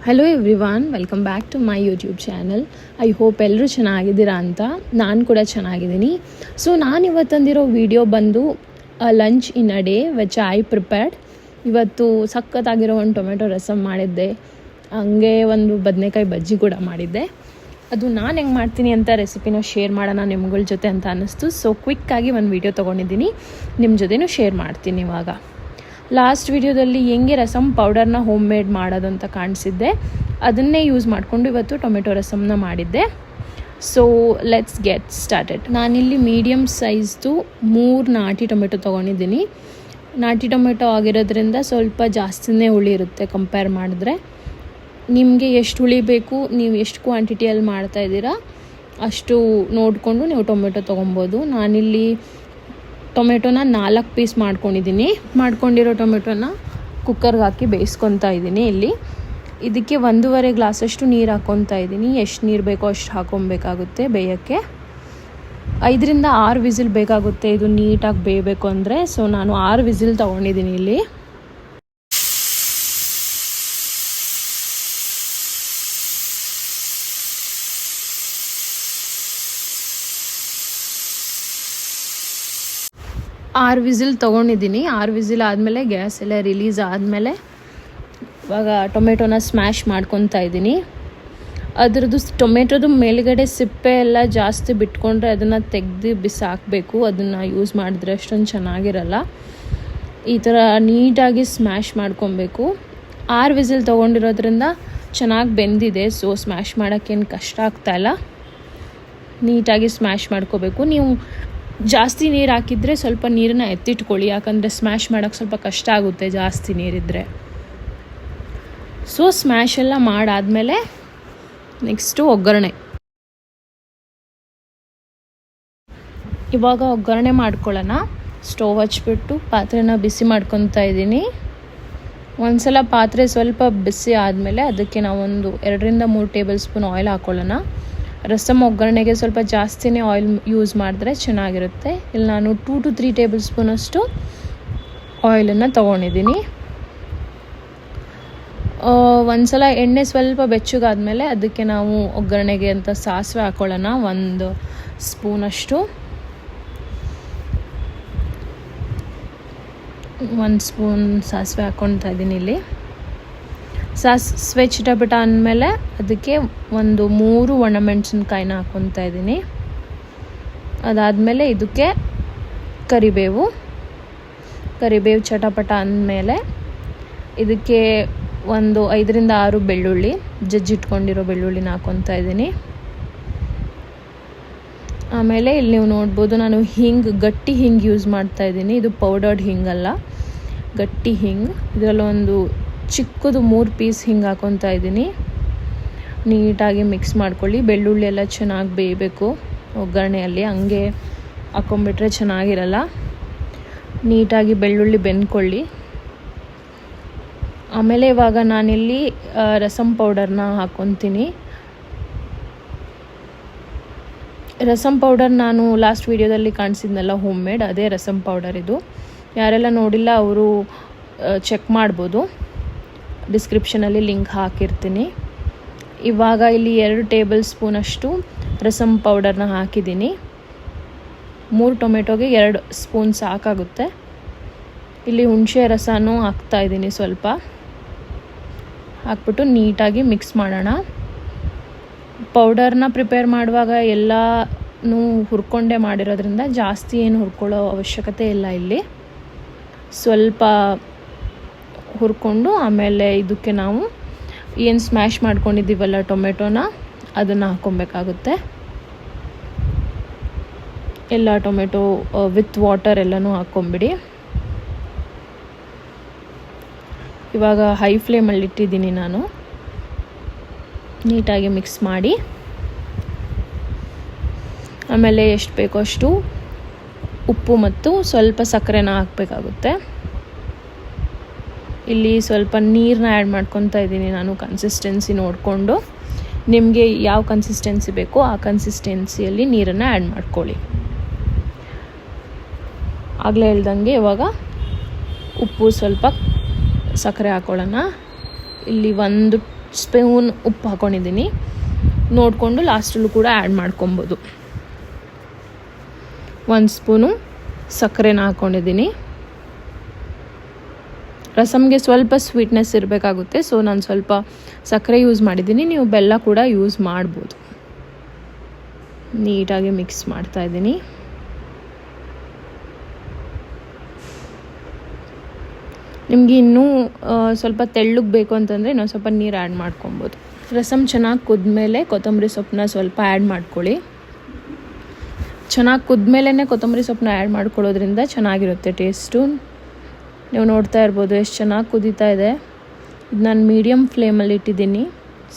Hello everyone, welcome back to my YouTube channel. I hope ಎಲ್ಲರೂ ಚೆನ್ನಾಗಿದ್ದೀರಾ ಅಂತ. ನಾನು ಕೂಡ ಚೆನ್ನಾಗಿದ್ದೀನಿ. ಸೊ ನಾನಿವತ್ತಂದಿರೋ ವಿಡಿಯೋ ಬಂದು lunch in a day which I prepared. ಇವತ್ತು ಸಖತ್ತಾಗಿರೋ ಒಂದು ಟೊಮೆಟೊ ರಸಮ್ ಮಾಡಿದ್ದೆ, ಹಂಗೆ ಒಂದು ಬದನೆಕಾಯಿ ಬಜ್ಜಿ ಕೂಡ ಮಾಡಿದ್ದೆ. ಅದು ನಾನು ಹೆಂಗೆ ಮಾಡ್ತೀನಿ ಅಂತ ರೆಸಿಪಿನ ಶೇರ್ ಮಾಡೋಣ ನಿಮ್ಗಳ ಜೊತೆ ಅಂತ ಅನ್ನಿಸ್ತು. ಸೊ ಕ್ವಿಕ್ಕಾಗಿ ಒಂದು ವಿಡಿಯೋ ತೊಗೊಂಡಿದ್ದೀನಿ, ನಿಮ್ಮ ಜೊತೆನೂ ಶೇರ್ ಮಾಡ್ತೀನಿ. ಇವಾಗ ಲಾಸ್ಟ್ ವಿಡಿಯೋದಲ್ಲಿ ಹೆಂಗೆ ರಸಮ್ ಪೌಡರ್ನ ಹೋಮ್ ಮೇಡ್ ಮಾಡೋದು ಅಂತ ಕಾಣಿಸಿದ್ದೆ, ಅದನ್ನೇ ಯೂಸ್ ಮಾಡಿಕೊಂಡು ಇವತ್ತು ಟೊಮೆಟೊ ರಸಮ್ನ ಮಾಡಿದ್ದೆ. So let's get started. ನಾನಿಲ್ಲಿ ಮೀಡಿಯಮ್ ಸೈಜ್ದು 3 ನಾಟಿ ಟೊಮೆಟೊ ತೊಗೊಂಡಿದ್ದೀನಿ. ನಾಟಿ ಟೊಮೆಟೊ ಆಗಿರೋದ್ರಿಂದ ಸ್ವಲ್ಪ ಜಾಸ್ತಿನೇ ಹುಳಿ ಇರುತ್ತೆ ಕಂಪೇರ್ ಮಾಡಿದ್ರೆ. ನಿಮಗೆ ಎಷ್ಟು ಹುಳಿ ಬೇಕು, ನೀವು ಎಷ್ಟು ಕ್ವಾಂಟಿಟಿಯಲ್ಲಿ ಮಾಡ್ತಾಯಿದ್ದೀರಾ ಅಷ್ಟು ನೋಡಿಕೊಂಡು ನೀವು ಟೊಮೆಟೊ ತೊಗೊಬೋದು. ನಾನಿಲ್ಲಿ ಟೊಮೆಟೊನ 4 ಪೀಸ್ ಮಾಡ್ಕೊಂಡಿರೋ ಟೊಮೆಟೊನ ಕುಕ್ಕರ್ಗೆ ಹಾಕಿ ಬೇಯಿಸ್ಕೊತಾ ಇದ್ದೀನಿ. ಇದಕ್ಕೆ 1.5 ಗ್ಲಾಸಷ್ಟು ನೀರು ಹಾಕ್ಕೊತಾ ಇದ್ದೀನಿ. ಎಷ್ಟು ನೀರು ಬೇಕೋ ಅಷ್ಟು ಹಾಕ್ಕೊಬೇಕಾಗುತ್ತೆ ಬೇಯೋಕ್ಕೆ. 5 ರಿಂದ 6 ವಿಸಿಲ್ ಬೇಕಾಗುತ್ತೆ ಇದು ನೀಟಾಗಿ ಬೇಯಬೇಕು ಅಂದರೆ. ಸೊ ನಾನು 6 ವಿಸಿಲ್ ತೊಗೊಂಡಿದ್ದೀನಿ ಇಲ್ಲಿ. ಆರು ವಿಸಿಲ್ ತೊಗೊಂಡಿದ್ದೀನಿ. 6 ವಿಸಿಲ್ ಆದಮೇಲೆ ಗ್ಯಾಸ್ ಎಲ್ಲ ರಿಲೀಸ್ ಆದಮೇಲೆ ಇವಾಗ ಟೊಮೆಟೊನ ಸ್ಮ್ಯಾಶ್ ಮಾಡ್ಕೊತಾ ಇದ್ದೀನಿ. ಅದರದ್ದು ಟೊಮೆಟೊದು ಮೇಲುಗಡೆ ಸಿಪ್ಪೆ ಎಲ್ಲ ಜಾಸ್ತಿ ಬಿಟ್ಕೊಂಡ್ರೆ ಅದನ್ನು ತೆಗೆದು ಬಿಸಾಕಬೇಕು. ಅದನ್ನು ಯೂಸ್ ಮಾಡಿದ್ರೆ ಅಷ್ಟೊಂದು ಚೆನ್ನಾಗಿರಲ್ಲ. ಈ ಥರ ನೀಟಾಗಿ ಸ್ಮ್ಯಾಶ್ ಮಾಡ್ಕೊಬೇಕು. 6 ವಿಸಿಲ್ ತೊಗೊಂಡಿರೋದ್ರಿಂದ ಚೆನ್ನಾಗಿ ಬೆಂದಿದೆ. ಸೊ ಸ್ಮ್ಯಾಶ್ ಮಾಡೋಕ್ಕೇನು ಕಷ್ಟ ಆಗ್ತಾಯಿಲ್ಲ. ನೀಟಾಗಿ ಸ್ಮ್ಯಾಶ್ ಮಾಡ್ಕೋಬೇಕು. ನೀವು ಜಾಸ್ತಿ ನೀರು ಹಾಕಿದರೆ ಸ್ವಲ್ಪ ನೀರನ್ನು ಎತ್ತಿಟ್ಕೊಳ್ಳಿ, ಯಾಕಂದರೆ ಸ್ಮ್ಯಾಶ್ ಮಾಡೋಕ್ಕೆ ಸ್ವಲ್ಪ ಕಷ್ಟ ಆಗುತ್ತೆ ಜಾಸ್ತಿ ನೀರಿದ್ದರೆ. ಸೊ ಸ್ಮ್ಯಾಶ್ ಎಲ್ಲ ಮಾಡಾದಮೇಲೆ ನೆಕ್ಸ್ಟು ಒಗ್ಗರಣೆ. ಇವಾಗ ಒಗ್ಗರಣೆ ಮಾಡ್ಕೊಳ್ಳೋಣ. ಸ್ಟವ್ ಹಚ್ಬಿಟ್ಟು ಪಾತ್ರೆನ ಬಿಸಿ ಮಾಡ್ಕೊತಾ ಇದ್ದೀನಿ. ಒಂದ್ಸಲ ಪಾತ್ರೆ ಸ್ವಲ್ಪ ಬಿಸಿ ಆದಮೇಲೆ ಅದಕ್ಕೆ ನಾವೊಂದು 2 ರಿಂದ 3 ಟೇಬಲ್ ಸ್ಪೂನ್ ಆಯಿಲ್ ಹಾಕ್ಕೊಳ್ಳೋಣ. ರಸಮ್ ಒಗ್ಗರಣೆಗೆ ಸ್ವಲ್ಪ ಜಾಸ್ತಿನೇ ಆಯಿಲ್ ಯೂಸ್ ಮಾಡಿದ್ರೆ ಚೆನ್ನಾಗಿರುತ್ತೆ. ಇಲ್ಲಿ ನಾನು 2 to 3 ಟೇಬಲ್ ಸ್ಪೂನಷ್ಟು ಆಯಿಲನ್ನು ತೊಗೊಂಡಿದ್ದೀನಿ. ಒಂದ್ಸಲ ಎಣ್ಣೆ ಸ್ವಲ್ಪ ಬೆಚ್ಚಗಾದ್ಮೇಲೆ ಅದಕ್ಕೆ ನಾವು ಒಗ್ಗರಣೆಗೆ ಅಂತ ಸಾಸಿವೆ ಹಾಕ್ಕೊಳ್ಳೋಣ. 1 ಸ್ಪೂನಷ್ಟು, 1 ಸ್ಪೂನ್ ಸಾಸಿವೆ ಹಾಕ್ಕೊಳ್ತಾ ಇದ್ದೀನಿ ಇಲ್ಲಿ. ಸಾಸಿವೆ ಚಿಟಪಟ ಅಂದಮೇಲೆ ಅದಕ್ಕೆ 3 ಒಣಮೆಣಸಿನ್ಕಾಯಿನ ಹಾಕ್ಕೊತಾ ಇದ್ದೀನಿ. ಅದಾದಮೇಲೆ ಇದಕ್ಕೆ ಕರಿಬೇವು ಚಟಪಟ ಅಂದಮೇಲೆ ಇದಕ್ಕೆ 5 ರಿಂದ 6 ಬೆಳ್ಳುಳ್ಳಿ, ಜಜ್ಜಿಟ್ಕೊಂಡಿರೋ ಬೆಳ್ಳುಳ್ಳಿನ ಹಾಕ್ಕೊತಾ ಇದ್ದೀನಿ. ಆಮೇಲೆ ಇಲ್ಲಿ ನೀವು ನೋಡ್ಬೋದು, ನಾನು ಗಟ್ಟಿ ಹಿಂಗ್ ಯೂಸ್ ಮಾಡ್ತಾ ಇದ್ದೀನಿ. ಇದು ಪೌಡರ್ಡ್ ಹಿಂಗಲ್ಲ, ಗಟ್ಟಿ ಹಿಂಗ್. ಇದರಲ್ಲೊಂದು ಚಿಕ್ಕದು 3 ಪೀಸ್ ಹಿಂಗೆ ಹಾಕ್ಕೊತಾ ಇದ್ದೀನಿ. ನೀಟಾಗಿ ಮಿಕ್ಸ್ ಮಾಡ್ಕೊಳ್ಳಿ. ಬೆಳ್ಳುಳ್ಳಿ ಎಲ್ಲ ಚೆನ್ನಾಗಿ ಬೇಯಬೇಕು ಒಗ್ಗರಣೆಯಲ್ಲಿ, ಹಂಗೆ ಹಾಕ್ಕೊಂಬಿಟ್ರೆ ಚೆನ್ನಾಗಿರಲ್ಲ. ನೀಟಾಗಿ ಬೆಳ್ಳುಳ್ಳಿ ಬೆಂದ್ಕೊಳ್ಳಿ. ಆಮೇಲೆ ಇವಾಗ ನಾನಿಲ್ಲಿ ರಸಮ್ ಪೌಡರ್ನ ಹಾಕ್ಕೊತೀನಿ. ರಸಮ್ ಪೌಡರ್ ನಾನು ಲಾಸ್ಟ್ ವೀಡಿಯೋದಲ್ಲಿ ಕಾಣಿಸಿದ್ನಲ್ಲ ಹೋಮ್ ಮೇಡ್, ಅದೇ ರಸಮ್ ಪೌಡರ್ ಇದು. ಯಾರೆಲ್ಲ ನೋಡಿಲ್ಲ ಅವರು ಚೆಕ್ ಮಾಡ್ಬೋದು, ಡಿಸ್ಕ್ರಿಪ್ಷನಲ್ಲಿ ಲಿಂಕ್ ಹಾಕಿರ್ತೀನಿ. ಇವಾಗ ಇಲ್ಲಿ 2 ಟೇಬಲ್ ಸ್ಪೂನಷ್ಟು ರಸಮ್ ಪೌಡರ್ನ ಹಾಕಿದ್ದೀನಿ. 3 ಟೊಮೆಟೊಗೆ 2 ಸ್ಪೂನ್ ಸಾಕಾಗುತ್ತೆ. ಇಲ್ಲಿ ಹುಣಸೆ ರಸನೂ ಹಾಕ್ತಾ ಇದ್ದೀನಿ ಸ್ವಲ್ಪ. ಹಾಕ್ಬಿಟ್ಟು ನೀಟಾಗಿ ಮಿಕ್ಸ್ ಮಾಡೋಣ. ಪೌಡರ್ನ ಪ್ರಿಪೇರ್ ಮಾಡುವಾಗ ಎಲ್ಲನೂ ಹುರ್ಕೊಂಡೇ ಮಾಡಿರೋದ್ರಿಂದ ಜಾಸ್ತಿ ಏನು ಹುರ್ಕೊಳ್ಳೋ ಅವಶ್ಯಕತೆ ಇಲ್ಲ. ಇಲ್ಲಿ ಸ್ವಲ್ಪ ಹುರ್ಕೊಂಡು ಆಮೇಲೆ ಇದಕ್ಕೆ ನಾವು ಏನು ಸ್ಮ್ಯಾಶ್ ಮಾಡ್ಕೊಂಡಿದ್ದೀವಲ್ಲ ಟೊಮೆಟೊನ, ಅದನ್ನು ಹಾಕ್ಕೊಬೇಕಾಗುತ್ತೆ. ಎಲ್ಲ ಟೊಮೆಟೊ ವಿತ್ ವಾಟರ್ ಎಲ್ಲನೂ ಹಾಕ್ಕೊಂಬಿಡಿ. ಇವಾಗ ಹೈ ಫ್ಲೇಮಲ್ಲಿ ಇಟ್ಟಿದ್ದೀನಿ ನಾನು. ನೀಟಾಗಿ ಮಿಕ್ಸ್ ಮಾಡಿ ಆಮೇಲೆ ಎಷ್ಟು ಬೇಕೋ ಅಷ್ಟು ಉಪ್ಪು ಮತ್ತು ಸ್ವಲ್ಪ ಸಕ್ಕರೆನ ಹಾಕಬೇಕಾಗುತ್ತೆ. ಇಲ್ಲಿ ಸ್ವಲ್ಪ ನೀರನ್ನ ಆ್ಯಡ್ ಮಾಡ್ಕೊತಾ ಇದ್ದೀನಿ ನಾನು, ಕನ್ಸಿಸ್ಟೆನ್ಸಿ ನೋಡಿಕೊಂಡು. ನಿಮಗೆ ಯಾವ ಕನ್ಸಿಸ್ಟೆನ್ಸಿ ಬೇಕೋ ಆ ಕನ್ಸಿಸ್ಟೆನ್ಸಿಯಲ್ಲಿ ನೀರನ್ನು ಆ್ಯಡ್ ಮಾಡ್ಕೊಳ್ಳಿ. ಆಗಲೇ ಹೇಳ್ದಂಗೆ ಇವಾಗ ಉಪ್ಪು ಸ್ವಲ್ಪ ಸಕ್ಕರೆ ಹಾಕ್ಕೊಳ್ಳೋಣ. ಇಲ್ಲಿ 1 ಸ್ಪೂನ್ ಉಪ್ಪು ಹಾಕ್ಕೊಂಡಿದ್ದೀನಿ. ನೋಡಿಕೊಂಡು ಲಾಸ್ಟಲ್ಲೂ ಕೂಡ ಆ್ಯಡ್ ಮಾಡ್ಕೊಬೋದು. 1 ಸ್ಪೂನು ಸಕ್ಕರೆನ ಹಾಕ್ಕೊಂಡಿದ್ದೀನಿ. ರಸಮ್ಗೆ ಸ್ವಲ್ಪ ಸ್ವೀಟ್ನೆಸ್ ಇರಬೇಕಾಗುತ್ತೆ, ಸೊ ನಾನು ಸ್ವಲ್ಪ ಸಕ್ಕರೆ ಯೂಸ್ ಮಾಡಿದ್ದೀನಿ. ನೀವು ಬೆಲ್ಲ ಕೂಡ ಯೂಸ್ ಮಾಡ್ಬೋದು. ನೀಟಾಗಿ ಮಿಕ್ಸ್ ಮಾಡ್ತಾಯಿದ್ದೀನಿ. ನಿಮಗೆ ಇನ್ನೂ ಸ್ವಲ್ಪ ತೆಳ್ಳಗೆ ಬೇಕು ಅಂತಂದರೆ ಇನ್ನೊಂದು ಸ್ವಲ್ಪ ನೀರು ಆ್ಯಡ್ ಮಾಡ್ಕೊಬೋದು. ರಸಮ್ ಚೆನ್ನಾಗಿ ಕುದ್ಮೇಲೆ ಕೊತ್ತಂಬರಿ ಸೊಪ್ಪನ್ನ ಸ್ವಲ್ಪ ಆ್ಯಡ್ ಮಾಡ್ಕೊಳ್ಳಿ. ಚೆನ್ನಾಗಿ ಕುದ್ಮೇಲೆ ಕೊತ್ತಂಬರಿ ಸೊಪ್ಪನ್ನ ಆ್ಯಡ್ ಮಾಡ್ಕೊಳ್ಳೋದ್ರಿಂದ ಚೆನ್ನಾಗಿರುತ್ತೆ ಟೇಸ್ಟು. ನೀವು ನೋಡ್ತಾ ಇರ್ಬೋದು ಎಷ್ಟು ಚೆನ್ನಾಗಿ ಕುದೀತಾ ಇದೆ. ಇದು ನಾನು ಮೀಡಿಯಮ್ ಫ್ಲೇಮಲ್ಲಿ ಇಟ್ಟಿದ್ದೀನಿ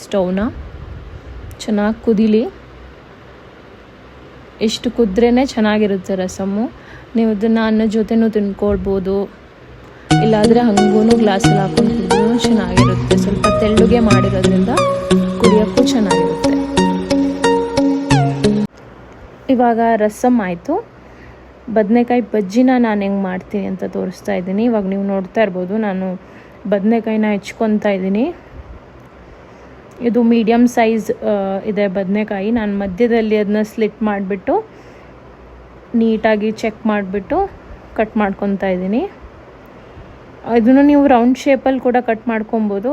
ಸ್ಟವ್ನ. ಚೆನ್ನಾಗಿ ಕುದೀಲಿ. ಎಷ್ಟು ಕುದ್ರೇ ಚೆನ್ನಾಗಿರುತ್ತೆ ರಸಮ್ಮು. ನೀವು ಇದನ್ನು ಅನ್ನದ ಜೊತೆನೂ ತಿನ್ಕೊಳ್ಬೋದು, ಇಲ್ಲಾಂದರೆ ಹಂಗೂ ಗ್ಲಾಸಲ್ಲಿ ಹಾಕೊಂಡು ಕುಡಿದ್ರೂ ಚೆನ್ನಾಗಿರುತ್ತೆ. ಸ್ವಲ್ಪ ತೆಳ್ಳಗೆ ಮಾಡಿರೋದ್ರಿಂದ ಕುಡಿಯೋಕ್ಕೂ ಚೆನ್ನಾಗಿರುತ್ತೆ. ಇವಾಗ ರಸಮ್ ಆಯಿತು. ಬದನೆಕಾಯಿ ಬಜ್ಜಿನ ನಾನು ಹೆಂಗೆ ಮಾಡ್ತೀನಿ ಅಂತ ತೋರಿಸ್ತಾ ಇದ್ದೀನಿ. ಇವಾಗ ನೀವು ನೋಡ್ತಾ ಇರ್ಬೋದು ನಾನು ಬದನೆಕಾಯಿನ ಹೆಚ್ಕೊತಾ ಇದ್ದೀನಿ. ಇದು ಮೀಡಿಯಮ್ ಸೈಜ್ ಇದೆ ಬದನೆಕಾಯಿ. ನಾನು ಮಧ್ಯದಲ್ಲಿ ಅದನ್ನ ಸ್ಲಿಟ್ ಮಾಡಿಬಿಟ್ಟು ನೀಟಾಗಿ ಚೆಕ್ ಮಾಡಿಬಿಟ್ಟು ಕಟ್ ಮಾಡ್ಕೊತಾ ಇದ್ದೀನಿ. ಇದನ್ನು ನೀವು ರೌಂಡ್ ಶೇಪಲ್ಲಿ ಕೂಡ ಕಟ್ ಮಾಡ್ಕೊಬೋದು.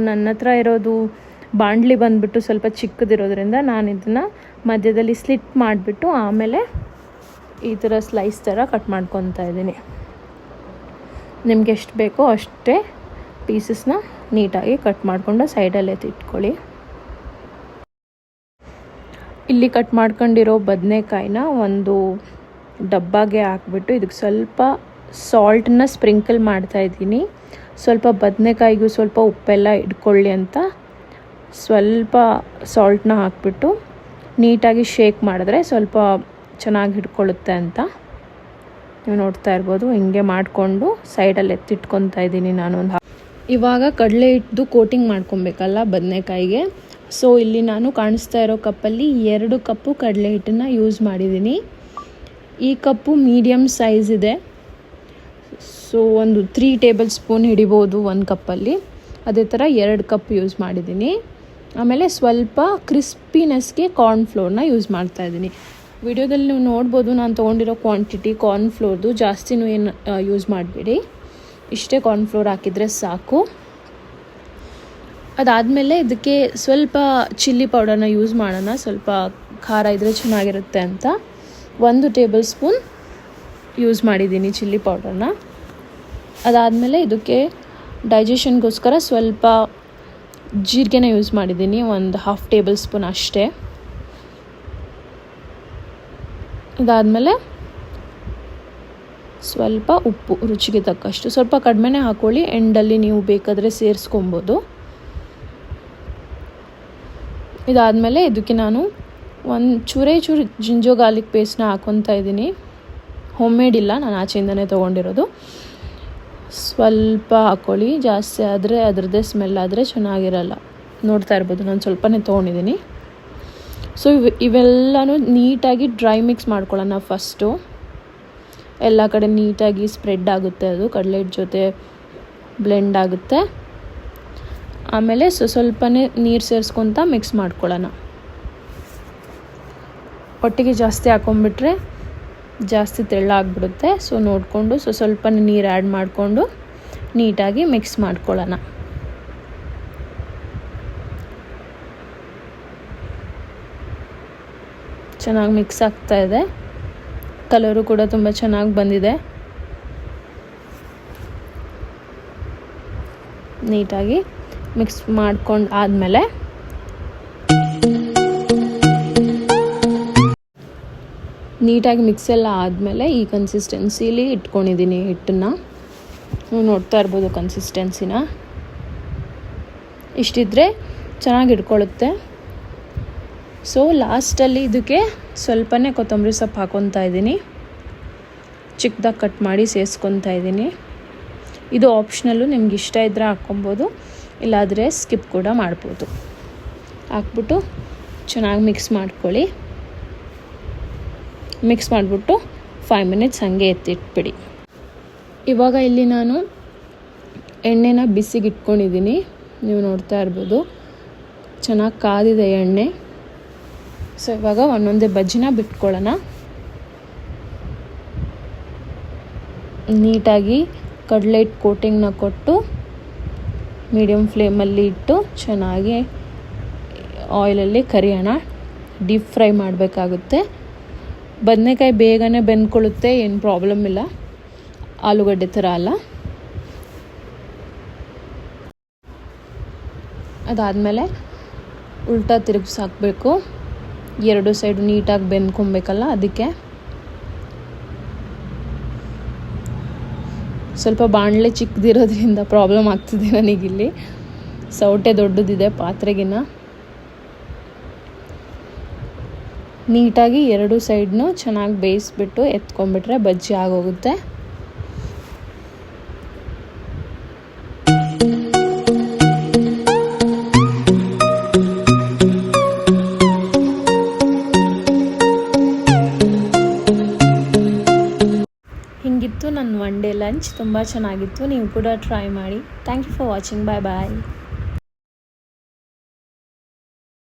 ನನ್ನ ಹತ್ರ ಇರೋದು ಬಾಣಲಿ ಬಂದುಬಿಟ್ಟು ಸ್ವಲ್ಪ ಚಿಕ್ಕದಿರೋದ್ರಿಂದ ನಾನು ಇದನ್ನು ಮಧ್ಯದಲ್ಲಿ ಸ್ಲಿಟ್ ಮಾಡಿಬಿಟ್ಟು ಆಮೇಲೆ ಈ ಥರ ಸ್ಲೈಸ್ ಥರ ಕಟ್ ಮಾಡ್ಕೊತಾ ಇದ್ದೀನಿ. ನಿಮ್ಗೆ ಎಷ್ಟು ಬೇಕೋ ಅಷ್ಟೇ ಪೀಸಸ್ನ ನೀಟಾಗಿ ಕಟ್ ಮಾಡಿಕೊಂಡು ಸೈಡಲ್ಲೇ ಇಟ್ಕೊಳ್ಳಿ. ಇಲ್ಲಿ ಕಟ್ ಮಾಡ್ಕೊಂಡಿರೋ ಬದನೆಕಾಯಿನ ಒಂದು ಡಬ್ಬಾಗೆ ಹಾಕ್ಬಿಟ್ಟು ಇದಕ್ಕೆ ಸ್ವಲ್ಪ ಸಾಲ್ಟನ್ನ ಸ್ಪ್ರಿಂಕಲ್ ಮಾಡ್ತಾಯಿದ್ದೀನಿ. ಸ್ವಲ್ಪ ಬದನೆಕಾಯಿಗೂ ಸ್ವಲ್ಪ ಉಪ್ಪೆಲ್ಲ ಇಟ್ಕೊಳ್ಳಿ ಅಂತ ಸ್ವಲ್ಪ ಸಾಲ್ಟನ್ನ ಹಾಕ್ಬಿಟ್ಟು ನೀಟಾಗಿ ಶೇಕ್ ಮಾಡಿದ್ರೆ ಸ್ವಲ್ಪ ಚೆನ್ನಾಗಿ ಹಿಡ್ಕೊಳ್ಳುತ್ತೆ ಅಂತ. ನೀವು ನೋಡ್ತಾ ಇರ್ಬೋದು ಹಿಂಗೆ ಮಾಡಿಕೊಂಡು ಸೈಡಲ್ಲಿ ಎತ್ತಿಟ್ಕೊತಾ ಇದ್ದೀನಿ ನಾನು. ಇವಾಗ ಕಡಲೆ ಹಿಟ್ಟು ಕೋಟಿಂಗ್ ಮಾಡ್ಕೊಬೇಕಲ್ಲ ಬದನೆಕಾಯಿಗೆ. ಸೊ ಇಲ್ಲಿ ನಾನು ಕಾಣಿಸ್ತಾ ಇರೋ ಕಪ್ಪಲ್ಲಿ 2 ಕಪ್ಪು ಕಡಲೆ ಹಿಟ್ಟನ್ನು ಯೂಸ್ ಮಾಡಿದ್ದೀನಿ. ಈ ಕಪ್ಪು ಮೀಡಿಯಮ್ ಸೈಜ್ ಇದೆ. ಸೊ ಒಂದು 3 ಟೇಬಲ್ ಸ್ಪೂನ್ ಹಿಡಿಬೋದು 1 ಕಪ್ಪಲ್ಲಿ. ಅದೇ ಥರ 2 ಕಪ್ ಯೂಸ್ ಮಾಡಿದ್ದೀನಿ. ಆಮೇಲೆ ಸ್ವಲ್ಪ ಕ್ರಿಸ್ಪಿನೆಸ್ಗೆ ಕಾರ್ನ್ಫ್ಲೋರ್ನ ಯೂಸ್ ಮಾಡ್ತಾಯಿದ್ದೀನಿ. ವಿಡಿಯೋದಲ್ಲಿ ನೀವು ನೋಡ್ಬೋದು ನಾನು ತೊಗೊಂಡಿರೋ ಕ್ವಾಂಟಿಟಿ ಕಾರ್ನ್ಫ್ಲೋರ್ದು. ಜಾಸ್ತಿನೂ ಏನು ಯೂಸ್ ಮಾಡಬೇಡಿ, ಇಷ್ಟೇ ಕಾರ್ನ್ಫ್ಲೋರ್ ಹಾಕಿದರೆ ಸಾಕು. ಅದಾದಮೇಲೆ ಇದಕ್ಕೆ ಸ್ವಲ್ಪ ಚಿಲ್ಲಿ ಪೌಡರ್ನ ಯೂಸ್ ಮಾಡೋಣ. ಸ್ವಲ್ಪ ಖಾರ ಇದ್ದರೆ ಚೆನ್ನಾಗಿರುತ್ತೆ ಅಂತ 1 ಟೇಬಲ್ ಸ್ಪೂನ್ ಯೂಸ್ ಮಾಡಿದ್ದೀನಿ ಚಿಲ್ಲಿ ಪೌಡರ್ನ. ಅದಾದಮೇಲೆ ಇದಕ್ಕೆ ಡೈಜೆಷನ್ಗೋಸ್ಕರ ಸ್ವಲ್ಪ ಜೀರಿಗೆನ ಯೂಸ್ ಮಾಡಿದ್ದೀನಿ, ಒಂದು 1/2 ಟೇಬಲ್ ಸ್ಪೂನ್ ಅಷ್ಟೇ. ಇದಾದಮೇಲೆ ಸ್ವಲ್ಪ ಉಪ್ಪು ರುಚಿಗೆ ತಕ್ಕಷ್ಟು, ಸ್ವಲ್ಪ ಕಡಿಮೆನೇ ಹಾಕ್ಕೊಳ್ಳಿ. ಎಂಡಲ್ಲಿ ನೀವು ಬೇಕಾದರೆ ಸೇರಿಸ್ಕೊಬೋದು. ಇದಾದಮೇಲೆ ಇದಕ್ಕೆ ನಾನು ಒಂದು ಚೂರು ಜಿಂಜರ್ ಗಾರ್ಲಿಕ್ ಪೇಸ್ಟ್ನ ಹಾಕ್ಕೊತಾ ಇದ್ದೀನಿ. ಹೋಮ್ ಮೇಡ್ ಇಲ್ಲ, ನಾನು ಆಚೆಯಿಂದನೇ ತೊಗೊಂಡಿರೋದು. ಸ್ವಲ್ಪ ಹಾಕ್ಕೊಳ್ಳಿ, ಜಾಸ್ತಿ ಆದರೆ ಅದರದ್ದೇ ಸ್ಮೆಲ್ ಆದರೆ ಚೆನ್ನಾಗಿರಲ್ಲ. ನೋಡ್ತಾ ಇರ್ಬೋದು ನಾನು ಸ್ವಲ್ಪನೇ ತೊಗೊಂಡಿದ್ದೀನಿ. ಸೊ ಇವೆಲ್ಲನೂ ನೀಟಾಗಿ ಡ್ರೈ ಮಿಕ್ಸ್ ಮಾಡ್ಕೊಳ್ಳೋಣ. ಫಸ್ಟು ಎಲ್ಲ ಕಡೆ ನೀಟಾಗಿ ಸ್ಪ್ರೆಡ್ ಆಗುತ್ತೆ, ಅದು ಕಡಲೆ ಹಿಟ್ಟು ಜೊತೆ ಬ್ಲೆಂಡ್ ಆಗುತ್ತೆ. ಆಮೇಲೆ ಸ್ವಲ್ಪನೇ ನೀರು ಸೇರಿಸ್ಕೊತ ಮಿಕ್ಸ್ ಮಾಡ್ಕೊಳ್ಳೋಣ. ಒಟ್ಟಿಗೆ ಜಾಸ್ತಿ ಹಾಕೊಂಡ್ಬಿಟ್ರೆ ಜಾಸ್ತಿ ತೆಳ್ಳಾಗ್ಬಿಡುತ್ತೆ. ಸೊ ನೋಡಿಕೊಂಡು ಸ್ವಲ್ಪನೇ ನೀರು ಆ್ಯಡ್ ಮಾಡಿಕೊಂಡು ನೀಟಾಗಿ ಮಿಕ್ಸ್ ಮಾಡ್ಕೊಳ್ಳೋಣ. ಚೆನ್ನಾಗಿ ಮಿಕ್ಸ್ ಆಗ್ತಾ ಇದೆ. ಕಲರು ಕೂಡ ತುಂಬ ಚೆನ್ನಾಗಿ ಬಂದಿದೆ. ನೀಟಾಗಿ ಮಿಕ್ಸ್ ಮಾಡ್ಕೊಂಡು ಆದಮೇಲೆ ನೀಟಾಗಿ ಮಿಕ್ಸ್ ಎಲ್ಲ ಆದಮೇಲೆ ಈ ಕನ್ಸಿಸ್ಟೆನ್ಸಿಲಿ ಇಟ್ಕೊಂಡಿದ್ದೀನಿ ಹಿಟ್ಟನ್ನು. ನೀವು ನೋಡ್ತಾ ಇರ್ಬೋದು ಕನ್ಸಿಸ್ಟೆನ್ಸಿನ. ಇಷ್ಟಿದ್ರೆ ಚೆನ್ನಾಗಿ ಇಟ್ಕೊಳ್ಳುತ್ತೆ. ಸೊ ಲಾಸ್ಟಲ್ಲಿ ಇದಕ್ಕೆ ಸ್ವಲ್ಪನೇ ಕೊತ್ತಂಬರಿ ಸೊಪ್ಪು ಹಾಕ್ಕೊತಾ ಇದ್ದೀನಿ. ಚಿಕ್ಕದಾಗಿ ಕಟ್ ಮಾಡಿ ಸೇರಿಸ್ಕೊತಾ ಇದ್ದೀನಿ. ಇದು ಆಪ್ಷನಲ್ಲು, ನಿಮ್ಗೆ ಇಷ್ಟ ಇದ್ದರೆ ಹಾಕ್ಕೊಬೋದು, ಇಲ್ಲಾದರೆ ಸ್ಕಿಪ್ ಕೂಡ ಮಾಡ್ಬೋದು. ಹಾಕ್ಬಿಟ್ಟು ಚೆನ್ನಾಗಿ ಮಿಕ್ಸ್ ಮಾಡ್ಕೊಳ್ಳಿ. ಮಿಕ್ಸ್ ಮಾಡಿಬಿಟ್ಟು 5 ಮಿನಿಟ್ಸ್ ಹಾಗೆ ಎತ್ತಿಟ್ಬಿಡಿ. ಇವಾಗ ಇಲ್ಲಿ ನಾನು ಎಣ್ಣೆನ ಬಿಸಿಗೆ ಇಟ್ಕೊಂಡಿದ್ದೀನಿ. ನೀವು ನೋಡ್ತಾ ಇರ್ಬೋದು ಚೆನ್ನಾಗಿ ಕಾದಿದೆ ಎಣ್ಣೆ. ಸೊ ಇವಾಗ ಒಂದೊಂದೇ ಬಜ್ಜಿನ ಬಿಟ್ಕೊಳ್ಳೋಣ. ನೀಟಾಗಿ ಕಡಲೆ ಹಿಟ್ಟು ಕೋಟಿಂಗ್ನ ಕೊಟ್ಟು ಮೀಡಿಯಮ್ ಫ್ಲೇಮಲ್ಲಿ ಇಟ್ಟು ಚೆನ್ನಾಗಿ ಆಯಿಲಲ್ಲಿ ಕರಿಯೋಣ. ಡೀಪ್ ಫ್ರೈ ಮಾಡಬೇಕಾಗುತ್ತೆ. ಬದನೆಕಾಯಿ ಬೇಗನೆ ಬೆಂದ್ಕೊಳ್ಳುತ್ತೆ, ಏನು ಪ್ರಾಬ್ಲಮ್ ಇಲ್ಲ, ಆಲೂಗಡ್ಡೆ ಥರ ಅಲ್ಲ. ಅದಾದಮೇಲೆ ಉಲ್ಟಾ ತಿರುಗಿಸಾಕಬೇಕು. ಎರಡು ಸೈಡು ನೀಟಾಗಿ ಬೆಂದ್ಕೊಬೇಕಲ್ಲ, ಅದಕ್ಕೆ ಸ್ವಲ್ಪ ಬಾಣಲೆ ಚಿಕ್ಕದಿರೋದ್ರಿಂದ ಪ್ರಾಬ್ಲಮ್ ಆಗ್ತಿದೆ ನನಗಿಲ್ಲಿ. ಸೌಟೆ ದೊಡ್ಡದಿದೆ ಪಾತ್ರೆಗಿನ್ನ. ನೀಟಾಗಿ ಎರಡು ಸೈಡ್ನು ಚೆನ್ನಾಗಿ ಬೇಯಿಸ್ಬಿಟ್ಟು ಎತ್ಕೊಂಡ್ಬಿಟ್ರೆ ಬಜ್ಜಿ ಆಗೋಗುತ್ತೆ. ಹಿಂಗಿತ್ತು ನನ್ನ ಒನ್ ಡೇ ಲಂಚ್. ತುಂಬ ಚೆನ್ನಾಗಿತ್ತು. ನೀವು ಕೂಡ ಟ್ರೈ ಮಾಡಿ. Thank you for watching. Bye bye.